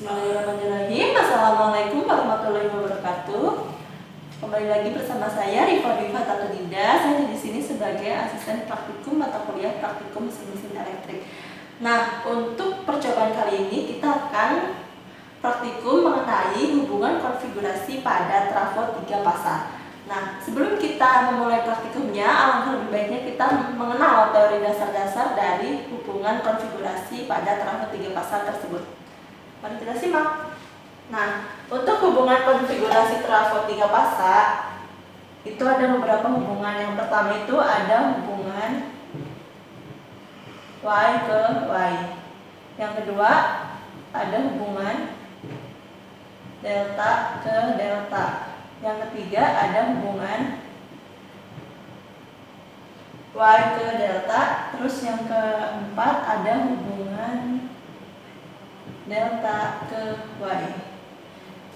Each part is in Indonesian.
Bismillahirrahmanirrahim. Assalamualaikum warahmatullahi wabarakatuh. Kembali lagi bersama saya Rifa Fataludinda. Saya di sini sebagai asisten praktikum mata kuliah praktikum mesin elektrik. Nah, untuk percobaan kali ini kita akan praktikum mengenai hubungan konfigurasi pada trafo 3 pasar. Nah, sebelum kita memulai praktikumnya, alangkah lebih baiknya kita mengenal teori dasar-dasar dari hubungan konfigurasi pada trafo 3 pasar tersebut. Mari kita simak. Nah, untuk hubungan konfigurasi trafo 3 pasar itu ada beberapa hubungan. Yang pertama itu ada hubungan Y ke Y. Yang kedua ada hubungan delta ke delta. Yang ketiga ada hubungan Y ke delta. Terus yang keempat ada hubungan delta ke Y.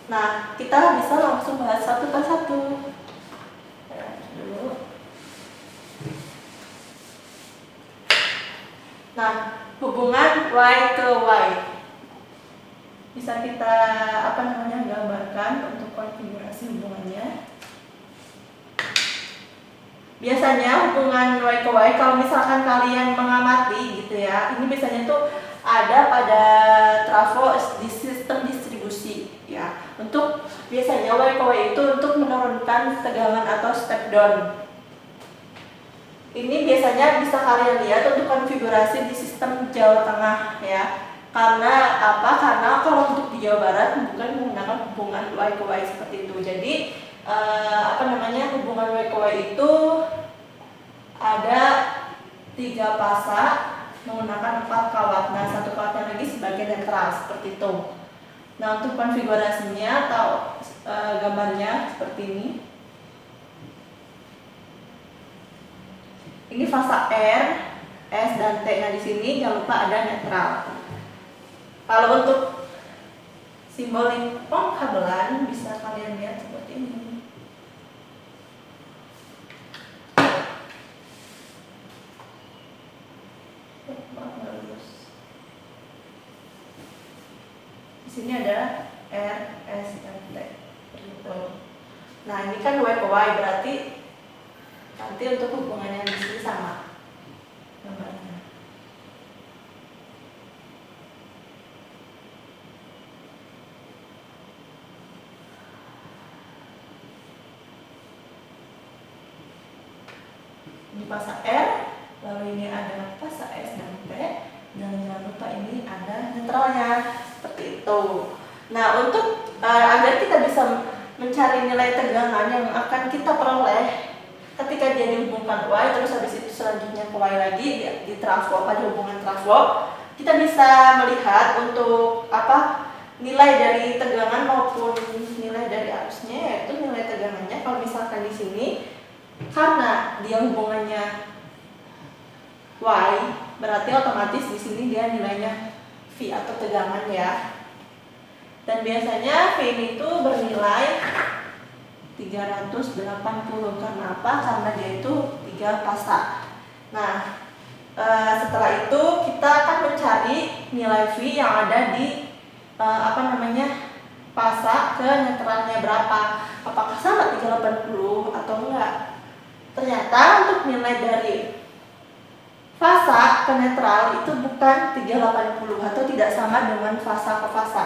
Nah, kita bisa langsung bahas satu persatu. Nah, hubungan Y ke Y bisa kita gambarkan untuk konfigurasi hubungannya. Biasanya hubungan Y ke Y, kalau misalkan kalian mengamati gitu ya, ini biasanya tuh ada pada trafo di sistem distribusi ya. Untuk biasanya Y ke Y itu untuk menurunkan tegangan atau step down. Ini biasanya bisa kalian lihat untuk konfigurasi di sistem Jawa Tengah ya. Karena apa? Karena kalau untuk di Jawa Barat bukan menggunakan hubungan Y ke Y seperti itu. Jadi hubungan Y ke Y itu ada 3 pasar menggunakan 4 kawat. Nah, 1 kawatnya lagi sebagai netral seperti itu. Nah, untuk konfigurasinya atau gambarnya seperti ini. Ini fasa R, S dan T. Nah, di sini jangan lupa ada netral. Kalau untuk simbol pengkabelan bisa kalian lihat seperti ini. Di sini ada R, S, dan T. Nah, ini kan Y ke Y, berarti nanti untuk hubungannya di sini sama gambarnya. Ini fasa R, lalu ini ada fasa S dan T, dan jangan lupa ini ada netralnya seperti itu. Nah, untuk agar kita bisa mencari nilai tegangan yang akan kita peroleh ketika dia dihubungkan Y, terus habis itu selanjutnya ke Y lagi di trafo, pada hubungan trafo, kita bisa melihat untuk nilai dari tegangan maupun nilai dari arusnya, yaitu nilai tegangannya. Kalau misalkan di sini karena dia hubungannya Y, berarti otomatis di sini dia nilainya V atau tegangan ya. Dan biasanya V ini tuh bernilai 380. Karena apa? Karena dia itu 3 pasar. Nah, setelah itu kita akan mencari nilai V yang ada di fasa ke netralnya berapa. Apakah sama 380 atau enggak? Ternyata untuk nilai dari fasa ke netral itu bukan 380 atau tidak sama dengan fasa ke fasa.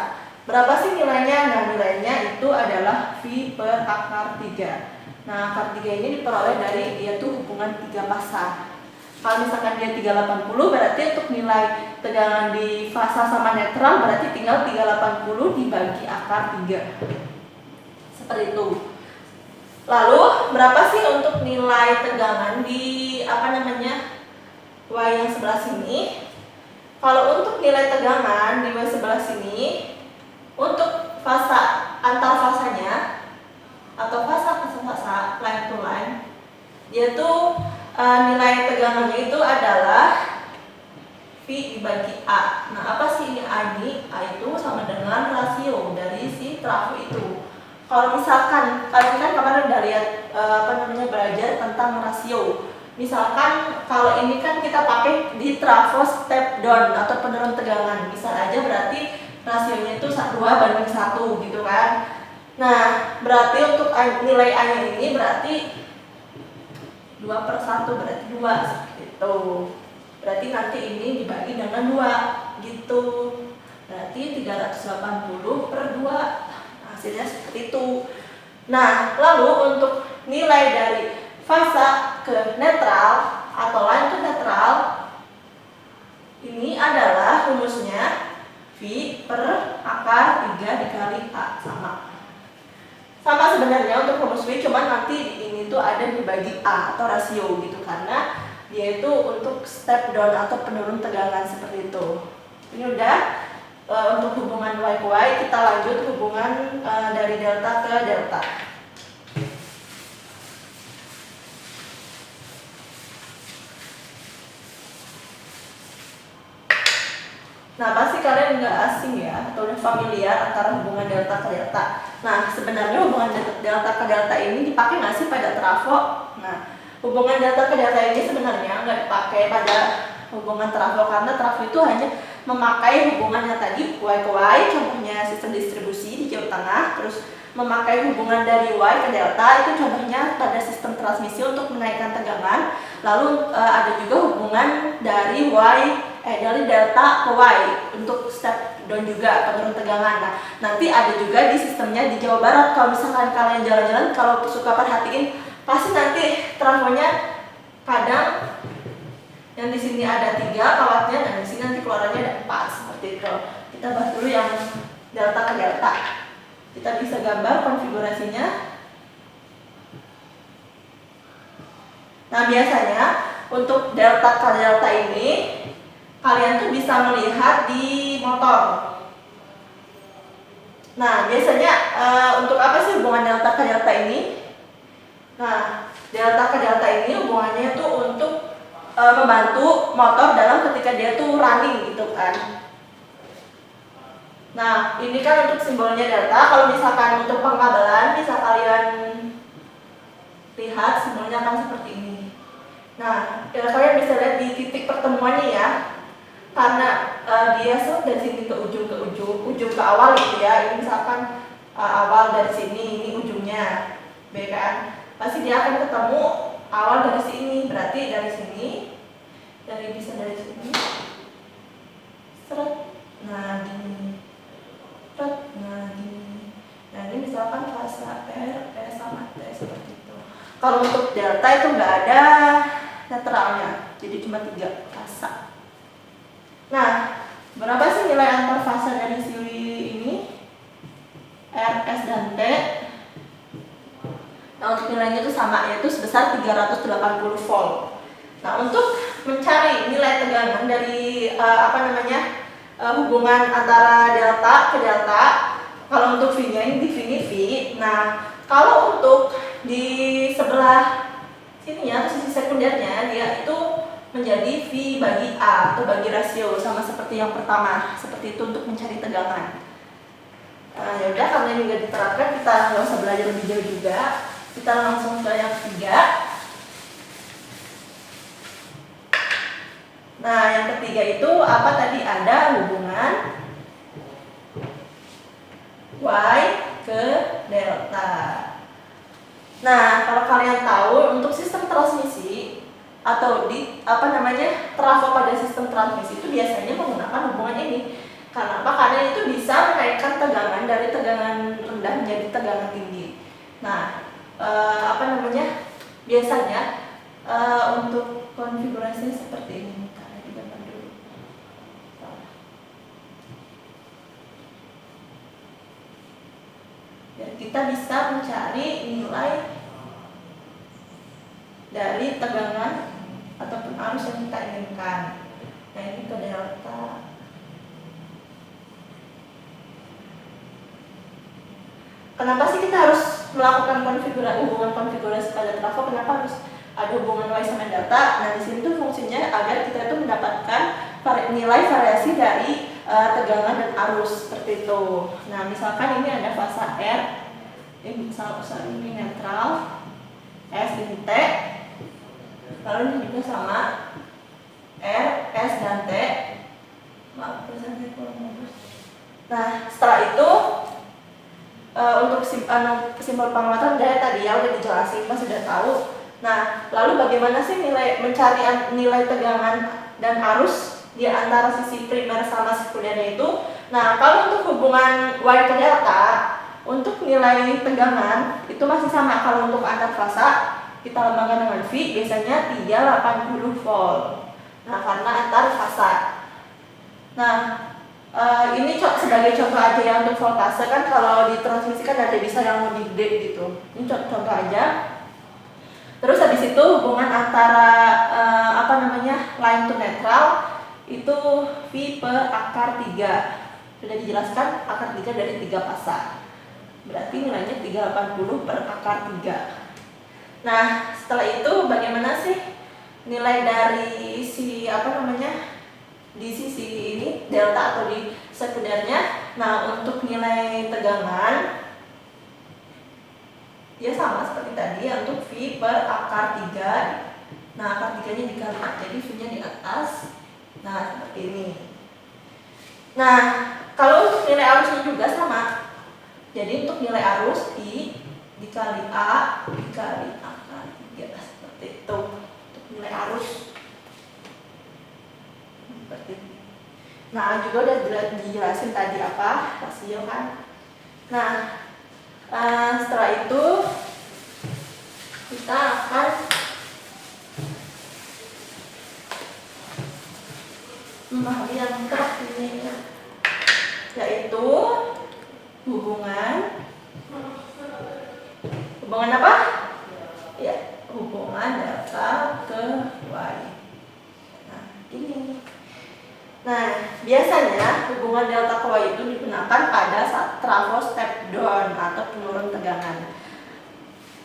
Berapa sih nilainya? Nah, nilainya itu adalah V per akar 3. Nah, akar 3 ini diperoleh dari dia tuh hubungan 3 pasar. Kalau misalkan dia 380, berarti untuk nilai tegangan di fasa sama netral berarti tinggal 380 dibagi akar 3. Seperti itu. Lalu, berapa sih untuk nilai tegangan di Y yang sebelah sini? Kalau untuk nilai tegangan di Y sebelah sini, untuk fasa antar fasanya atau fasa ke fasa line to line, dia tuh nilai tegangannya itu adalah V dibagi A. Nah, apa sih ini A ini? A itu sama dengan rasio dari si trafo itu. Kalau misalkan kalian kan kemarin udah lihat belajar tentang rasio. Misalkan kalau ini kan kita pakai di trafo step down atau penurun tegangan. Bisa aja berarti rasionya itu 2:1 gitu kan. Nah, berarti untuk nilai A-nya ini berarti 2/1, berarti 2 gitu. Berarti nanti ini dibagi dengan 2 gitu. Berarti 380/2. Hasilnya seperti itu. Nah, lalu untuk nilai dari fasa ke netral atau line ke netral, ini adalah rumusnya V per akar 3 dikali A sama sebenarnya untuk rumus V, cuman nanti ini tuh ada dibagi A atau rasio gitu, karena dia itu untuk step down atau penurun tegangan seperti itu. Ini udah untuk hubungan Y ke Y. Kita lanjut hubungan dari delta ke delta. Nah, pasti kalian nggak asing ya, atau udah familiar antara hubungan delta ke delta. Nah, sebenarnya hubungan delta ke delta ini dipakai nggak sih pada trafo? Nah, hubungan delta ke delta ini sebenarnya nggak dipakai pada hubungan trafo, karena trafo itu hanya memakai hubungannya tadi Y ke Y, contohnya sistem distribusi di Jawa Tengah, terus memakai hubungan dari Y ke delta, itu contohnya pada sistem transmisi untuk menaikkan tegangan. Lalu ada juga hubungan dari dari delta ke Y untuk step down juga, penurun tegangan. Nah, nanti ada juga di sistemnya di Jawa Barat. Kalau misalkan kalian jalan-jalan, kalau suka perhatiin, pasti nanti trafonya kadang yang di sini ada 3 kawatnya, dan di sini nanti keluarannya ada 4 seperti itu. Kita bahas dulu yang delta ke delta. Kita bisa gambar konfigurasinya. Nah, biasanya untuk delta ke delta ini kalian tuh bisa melihat di motor. Nah, biasanya untuk apa sih hubungan delta ke delta ini? Nah, delta ke delta ini hubungannya tuh untuk membantu motor dalam ketika dia tuh running gitu kan. Nah, ini kan untuk simbolnya delta. Kalau misalkan untuk pengkabelan bisa kalian lihat simbolnya akan seperti ini. Nah, kalian bisa lihat di titik pertemuannya ya. Karena dia dari sini ke ujung ke awal gitu ya. Ini misalkan awal dari sini, ini ujungnya B kan. Pasti dia akan ketemu awal dari sini, berarti dari sini, bisa dari sini. Seret. Nah, gini. Seret. Nah, gini. Nah, ini misalkan fasa R, S sama T seperti itu. Kalau untuk delta itu nggak ada netralnya, jadi cuma 3 fasa. Nah, berapa sih nilai antar fasa dari si ini? R, S, dan T. Nah, untuk nilainya itu sama, yaitu sebesar 380 volt. Nah, untuk mencari nilai tegangan dari hubungan antara delta ke delta, kalau untuk V-nya ini di V. Nah, kalau untuk di sebelah sini ya, atau sisi sekundernya, dia itu menjadi V bagi A atau bagi rasio, sama seperti yang pertama. Seperti itu untuk mencari tegangan. Ya udah, karena ini nggak diterapkan, kita nggak usah belajar lebih jauh juga. Kita langsung ke yang ketiga. Nah, yang ketiga itu apa tadi? Ada hubungan Y ke delta. Nah, kalau kalian tahu untuk sistem transmisi atau trafo pada sistem transmisi itu biasanya menggunakan hubungan ini. Kenapa? Karena itu bisa menaikkan tegangan dari tegangan rendah menjadi tegangan tinggi. Nah, biasanya untuk konfigurasinya seperti ini. Dan kita bisa mencari nilai dari tegangan ataupun arus yang kita inginkan. Nah, ini ke delta. Kenapa sih kita harus melakukan hubungan konfigurasi pada trafo? Kenapa harus ada hubungan Y sama delta? Nah, di sini tuh fungsinya agar kita itu mendapatkan nilai variasi dari tegangan dan arus seperti itu. Nah, misalkan ini ada fasa R, ini netral, S ini T, lalu ini juga sama R, S dan T. Maaf, presentasi kurang bagus. Nah, setelah itu untuk simbol pengamatan daya tadi ya udah dijelasin, Mas sudah tahu. Nah, lalu bagaimana sih mencari nilai tegangan dan arus di antara sisi primer sama sekundernya itu? Nah, kalau untuk hubungan Y ke delta, untuk nilai tegangan itu masih sama. Kalau untuk antar fasa kita lambangkan dengan V, biasanya 380 volt. Nah, karena antar fasa. Nah, ini sebagai contoh aja ya untuk voltase kan, kalau di transmisi kan ada bisa yang lebih gede gitu. Ini contoh aja. Terus habis itu hubungan antara line to neutral itu V per akar 3. Sudah dijelaskan akar 3 dari 3 fasa. Berarti nilainya 380 per akar 3. Nah, setelah itu bagaimana sih nilai dari di sisi ini delta atau di sekundernya? Nah, untuk nilai tegangan ya sama seperti tadi ya, untuk V per akar 3. Nah, akar 3-nya dikali, jadi V-nya di atas. Nah, seperti ini. Nah, kalau untuk nilai arusnya juga sama. Jadi untuk nilai arus I dikali A dikali akar 3, seperti itu untuk nilai arus. Seperti ini. Nah, juga udah dijelasin tadi apa rasio kan. Nah, setelah itu kita akan memahami yang terakhir ini, yaitu hubungan apa? Ya, hubungan delta ke Y. Nah, ini. Nah, biasanya hubungan delta ke Y itu digunakan pada saat trafo step down atau penurun tegangan.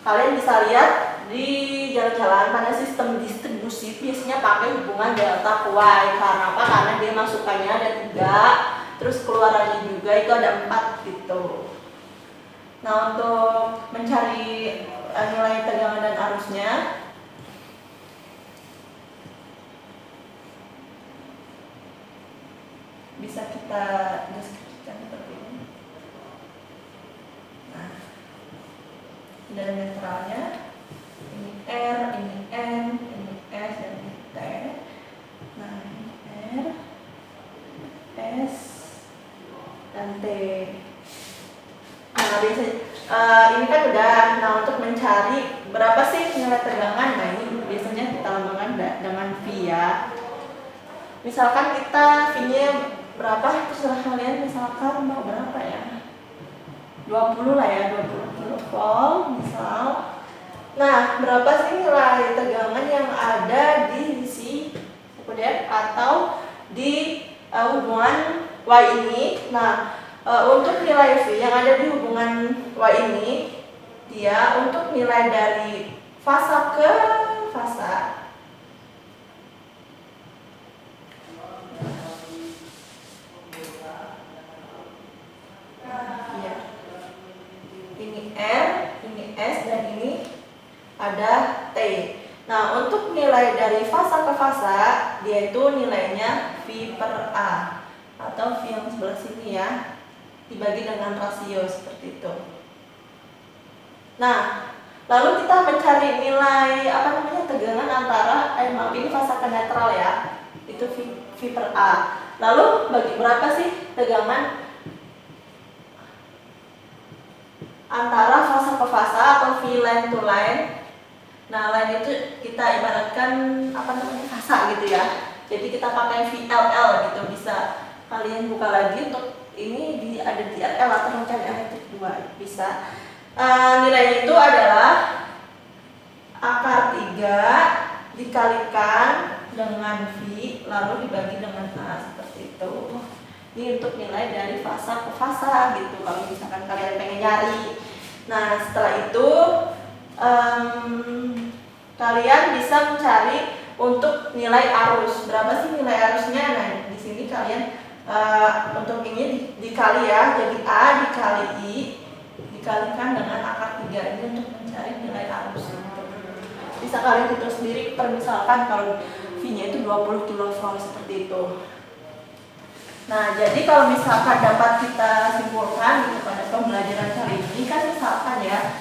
Kalian bisa lihat di jalan-jalan pada sistem distribusi biasanya pakai hubungan delta ke Y. Karena apa? Karena dia masukannya ada 3, terus keluarannya juga itu ada 4 gitu. Nah, untuk mencari nilai tegangan dan arusnya, bisa kita deskripsikan seperti ini. Nah, dari netralnya ini R, ini N, ini S, dan ini T. Nah, ini R, S, dan T. Nah, biasanya ini kan udah. Nah, untuk mencari berapa sih nilai tegangan, nah ini biasanya kita lambangkan dengan V ya. Misalkan kita V-nya berapa, terserah kalian, misalkan mau berapa ya, 20 lah ya, 20 kilovolt misal. Nah, berapa sih nilai tegangan yang ada di sisi sekunder atau di hubungan Y ini? Nah, untuk nilai V yang ada di hubungan Y ini, dia untuk nilai dari fasa ke fasa. Ya. Ini R, ini S, dan ini ada T. Nah, untuk nilai dari fasa ke fasa, dia itu nilainya V per A, atau V yang sebelah sini ya, dibagi dengan rasio seperti itu. Nah, lalu kita mencari nilai tegangan antara ini fasa ke netral ya, itu V per A. Lalu bagi berapa sih tegangan antara fasa ke fasa atau V line to line? Nah, line itu kita ibaratkan fasa gitu ya. Jadi kita pakai VLL gitu, bisa kalian buka lagi untuk ini ada di RL atau mencari elektrik 2 bisa. Nilainya itu adalah akar 3 dikalikan dengan V lalu dibagi dengan A, seperti itu. Ini untuk nilai dari fasa ke fasa gitu, kalau misalkan kalian pengen nyari. Nah, setelah itu kalian bisa mencari untuk nilai arus. Berapa sih nilai arusnya? Nah, di sini kalian untuk ini dikali ya, jadi A dikali I dikalikan dengan akar 3 ini untuk mencari nilai arus. Bisa kalian hitung sendiri, misalkan kalau V-nya itu 20 kV seperti itu. Nah, jadi kalau misalkan dapat kita simpulkan gitu pada pembelajaran kali ini kan misalkan ya,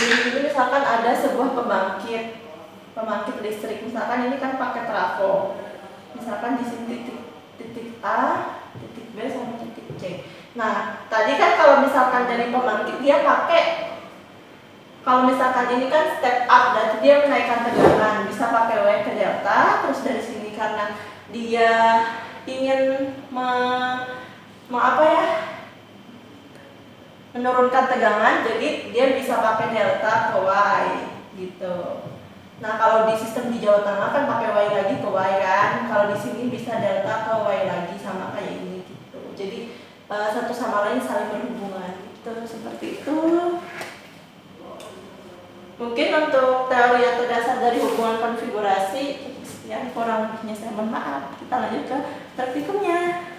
di sini misalkan ada sebuah pembangkit listrik, misalkan ini kan pakai trafo, misalkan di sini titik A, titik B sama titik C. Nah, tadi kan kalau misalkan dari pembangkit dia pakai, kalau misalkan ini kan step up, berarti dia menaikkan tegangan, bisa pakai W ke delta, terus dari sini karena dia ingin menurunkan tegangan, jadi dia bisa pakai delta ke Y gitu. Nah, kalau di sistem di Jawa Tengah kan pakai Y lagi ke Y kan, kalau di sini bisa delta ke Y lagi sama kayak ini gitu. Jadi satu sama lain saling berhubungan gitu, seperti itu. Mungkin untuk teori atau dasar dari hubungan konfigurasi sekian, kurang lebihnya saya mohon maaf. Kita lanjut ke praktikumnya.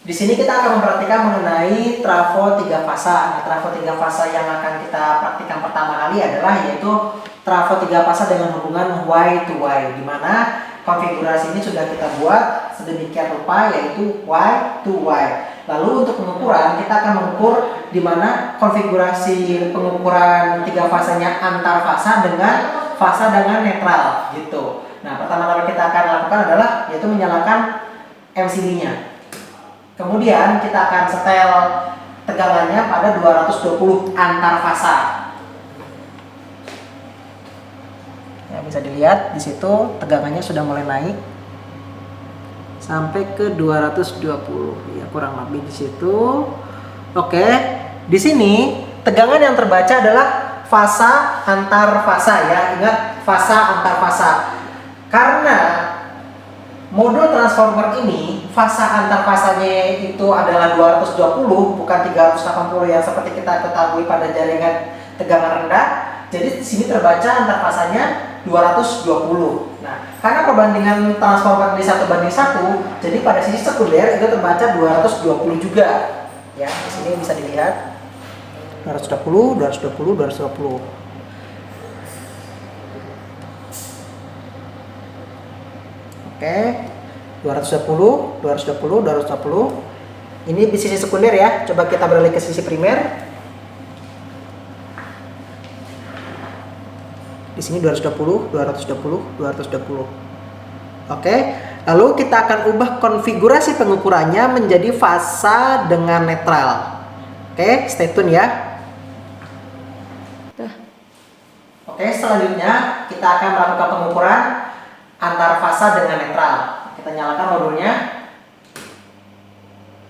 Di sini kita akan memperhatikan mengenai trafo 3 fasa. Nah, trafo 3 fasa yang akan kita praktikkan pertama kali adalah yaitu trafo 3 fasa dengan hubungan Y to Y, di mana konfigurasi ini sudah kita buat sedemikian rupa yaitu Y to Y. Lalu untuk pengukuran kita akan mengukur di mana konfigurasi pengukuran 3 fasanya antar fasa dengan netral gitu. Nah, pertama-tama kita akan lakukan adalah yaitu menyalakan MCB-nya. Kemudian kita akan setel tegangannya pada 220 antar fasa. Ya, bisa dilihat di situ tegangannya sudah mulai naik sampai ke 220. Ya, kurang lebih di situ. Oke, di sini tegangan yang terbaca adalah fasa antar fasa ya. Ingat, fasa antar fasa. Karena modul transformer ini fasa antar fasanya itu adalah 220 bukan 380 yang seperti kita ketahui pada jaringan tegangan rendah. Jadi di sini terbaca antar fasanya 220. Nah, karena perbandingan transformer ini 1:1, jadi pada sisi sekunder itu terbaca 220 juga. Ya, di sini bisa dilihat 220, 220, 220. Oke, 220, 220, 220. Ini di sisi sekunder ya. Coba kita beralih ke sisi primer. Di sini 220, 220, 220. Oke, lalu kita akan ubah konfigurasi pengukurannya menjadi fasa dengan netral. Oke, stay tune ya. Oke, selanjutnya kita akan melakukan pengukuran antar fasa dengan netral. Kita nyalakan modulnya.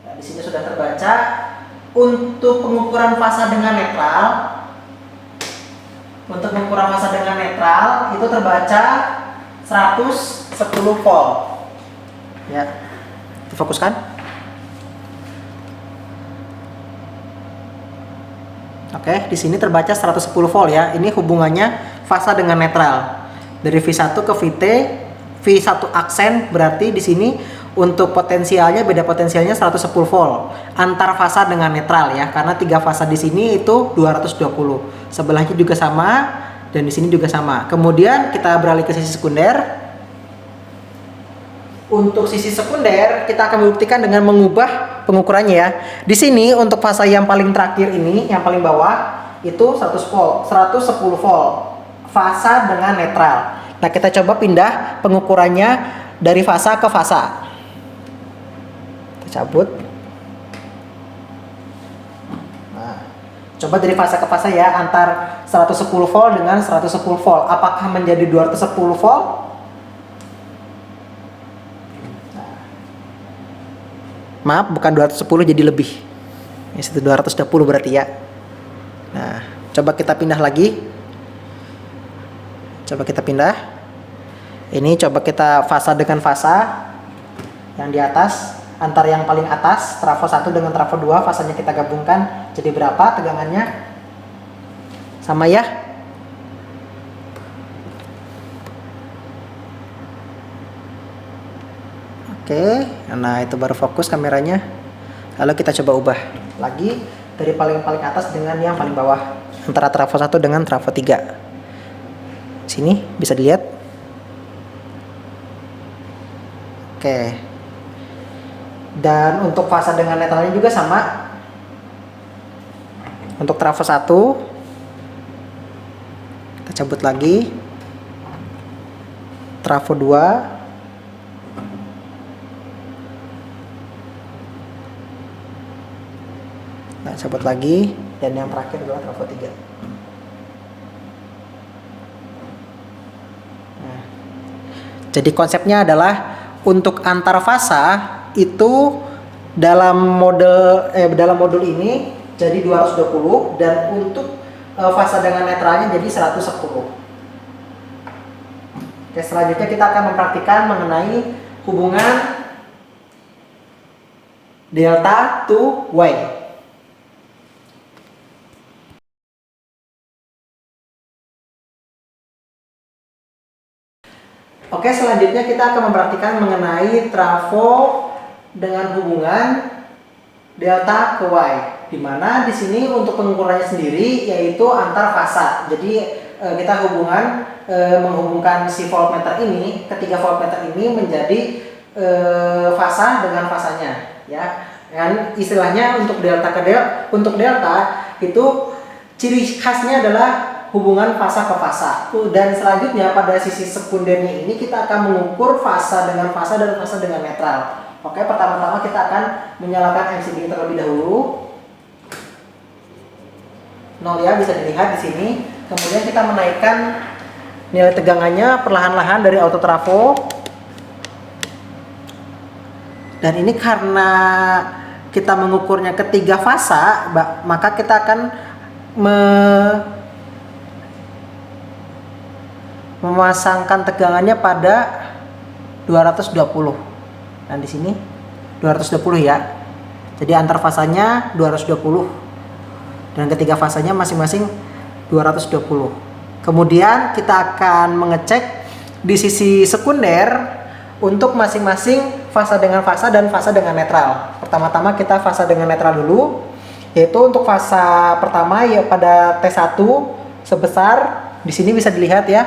Nah, di sini sudah terbaca. Untuk pengukuran fasa dengan netral, itu terbaca 110 volt. Ya, difokuskan. Oke, di sini terbaca 110 volt ya. Ini hubungannya fasa dengan netral. Dari V1 ke VT, V1 aksen berarti di sini untuk potensialnya beda potensialnya 110 volt antar fasa dengan netral ya, karena 3 fasa di sini itu 220. Sebelahnya juga sama dan di sini juga sama. Kemudian kita beralih ke sisi sekunder. Untuk sisi sekunder kita akan membuktikan dengan mengubah pengukurannya ya. Di sini untuk fasa yang paling terakhir ini, yang paling bawah itu 110 volt. Fasa dengan netral. Nah, kita coba pindah pengukurannya dari fasa ke fasa. Kita cabut. Nah, coba dari fasa ke fasa ya, antar 110 volt dengan 110 volt. Apakah menjadi 210 volt? Nah, maaf, bukan 210 jadi lebih. Ini 220 berarti ya. Nah, coba kita pindah lagi. Coba kita pindah. Ini coba kita fasa dengan fasa yang di atas, antar yang paling atas trafo 1 dengan trafo 2, fasanya kita gabungkan jadi berapa tegangannya? Sama ya? Oke, nah itu baru fokus kameranya. Lalu kita coba ubah lagi dari paling atas dengan yang paling bawah, antara trafo 1 dengan trafo 3. Sini bisa dilihat. Oke. Dan untuk fasa dengan netralnya juga sama. Untuk trafo 1 kita cabut lagi. Trafo 2 nah, cabut lagi, dan yang terakhir adalah trafo 3. Nah, jadi konsepnya adalah untuk antar fasa itu dalam modul ini jadi 220, dan untuk fasa dengan netralnya jadi 110. Oke, selanjutnya kita akan mempraktikkan mengenai hubungan delta to Y. Oke, selanjutnya kita akan mempraktikkan mengenai trafo dengan hubungan delta ke Y, di mana di sini untuk pengukurannya sendiri yaitu antar fasa. Jadi kita menghubungkan si voltmeter ini, ketiga voltmeter ini menjadi fasa dengan fasanya, ya. Dan istilahnya untuk delta itu ciri khasnya adalah hubungan fasa ke fasa. Dan selanjutnya pada sisi sekundernya ini kita akan mengukur fasa dengan fasa dan fasa dengan netral. Oke, pertama-tama kita akan menyalakan MCB terlebih dahulu. 0 ya, bisa dilihat di sini. Kemudian kita menaikkan nilai tegangannya perlahan-lahan dari auto trafo. Dan ini karena kita mengukurnya ketiga fasa, maka kita akan memasangkan tegangannya pada 220. Dan di sini 220 ya. Jadi antar fasanya 220. Dan ketiga fasanya masing-masing 220. Kemudian kita akan mengecek di sisi sekunder untuk masing-masing fasa dengan fasa dan fasa dengan netral. Pertama-tama kita fasa dengan netral dulu, yaitu untuk fasa pertama ya pada T1 sebesar di sini bisa dilihat ya.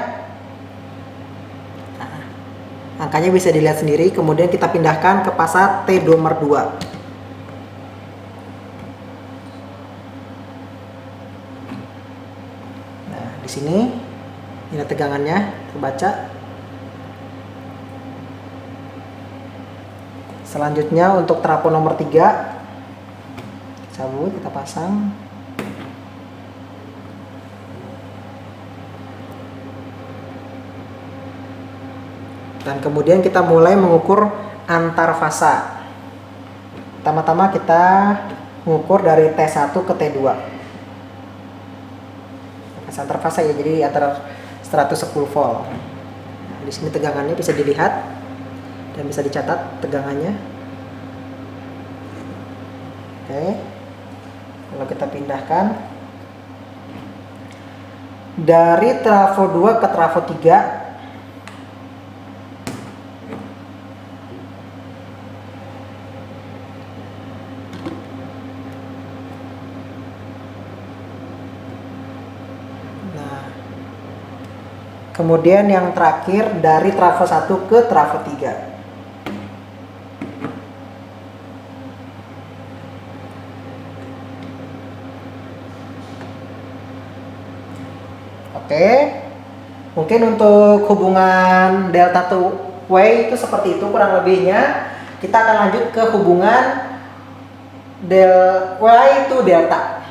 Nah, angkanya bisa dilihat sendiri. Kemudian kita pindahkan ke fasa T nomor 2. Di sini nilai tegangannya terbaca. Selanjutnya untuk trafo nomor 3 cabut, kita pasang. Dan kemudian kita mulai mengukur antar fasa. Pertama-tama kita mengukur dari T1 ke T2. Antar fasa ya, jadi antara 110 volt. Nah, di sini tegangannya bisa dilihat dan bisa dicatat tegangannya. Oke. Kalau kita pindahkan dari trafo 2 ke trafo 3. Kemudian yang terakhir dari trafo 1 ke trafo 3. Oke. Mungkin untuk hubungan delta to Y itu seperti itu kurang lebihnya. Kita akan lanjut ke hubungan Y to delta.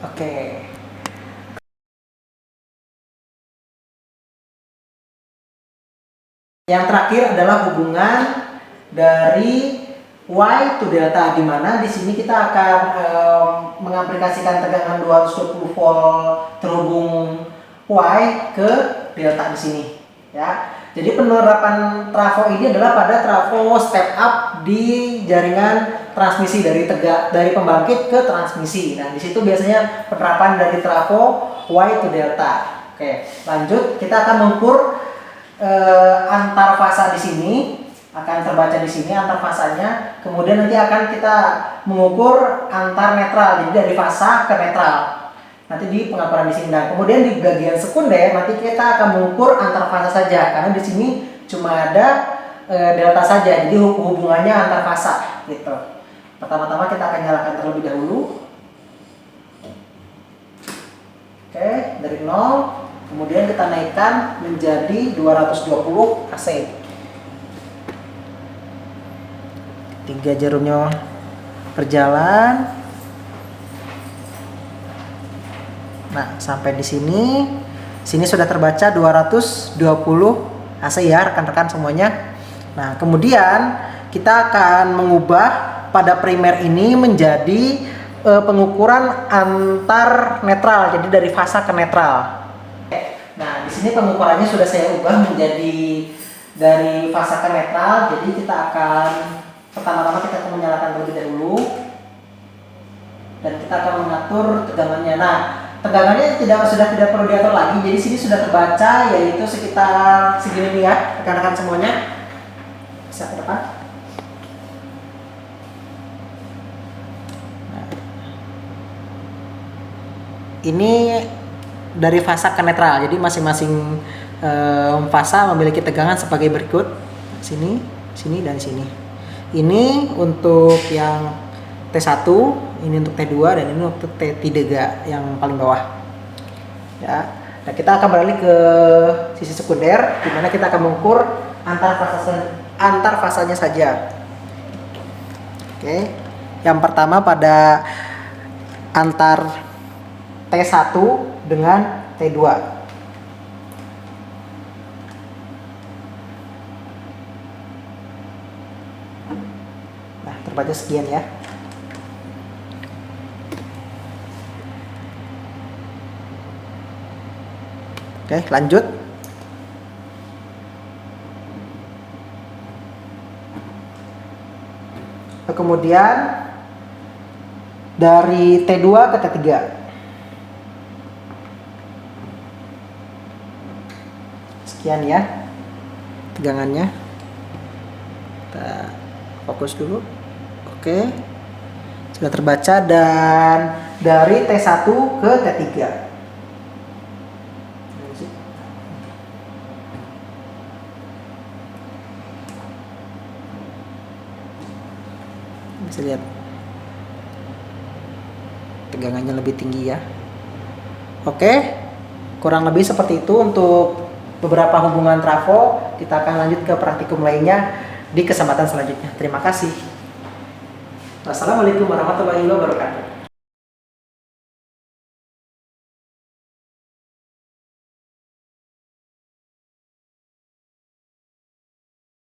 Oke. Yang terakhir adalah hubungan dari Y to delta, di mana di sini kita akan mengaplikasikan tegangan 220 volt terhubung Y ke delta di sini, ya. Jadi penerapan trafo ini adalah pada trafo step up di jaringan transmisi dari pembangkit ke transmisi. Nah, di situ biasanya penerapan dari trafo Y to delta. Oke, lanjut kita akan mengukur antar fasa di sini akan terbaca di sini antar fasanya. Kemudian nanti akan kita mengukur antar netral, jadi dari fasa ke netral. Nanti di pengakuran di sini. Dan kemudian di bagian sekunder nanti kita akan mengukur antar fasa saja, karena di sini cuma ada delta saja, jadi hubungannya antar fasa gitu. Pertama-tama kita akan nyalakan terlebih dahulu. Oke, dari 0, kemudian kita naikkan menjadi 220 AC. 3 jarumnya berjalan. Nah, sampai di sini sudah terbaca 220 AC ya rekan-rekan semuanya. Nah, kemudian kita akan mengubah pada primer ini menjadi pengukuran antar netral, jadi dari fasa ke netral. Nah, di sini pengukurannya sudah saya ubah menjadi dari fasa ke netral. Jadi kita akan pertama-tama kita akan menyalakan terlebih dahulu dan kita akan mengatur tegangannya. Nah, tegangannya sudah tidak perlu diatur lagi. Jadi sini sudah terbaca yaitu sekitar segini nih ya, rekan-rekan semuanya. Bisa ke depan. Nah, ini dari fasa ke netral. Jadi masing-masing fasa memiliki tegangan sebagai berikut. Sini, sini dan sini. Ini untuk yang T1, ini untuk T2 dan ini untuk T3 yang paling bawah. Ya. Nah, kita akan beralih ke sisi sekunder di mana kita akan mengukur antar fasanya saja. Oke. Yang pertama pada antar T1 dengan T2. Nah, terbaca sekian ya. Oke, lanjut. Kemudian dari T2 ke T3. Sekian ya tegangannya. Kita fokus dulu. Oke. Sudah terbaca dan dari T1 ke T3. Bisa lihat tegangannya lebih tinggi ya. Oke, kurang lebih seperti itu untuk beberapa hubungan trafo. Kita akan lanjut ke praktikum lainnya di kesempatan selanjutnya. Terima kasih. Wassalamualaikum warahmatullahi wabarakatuh.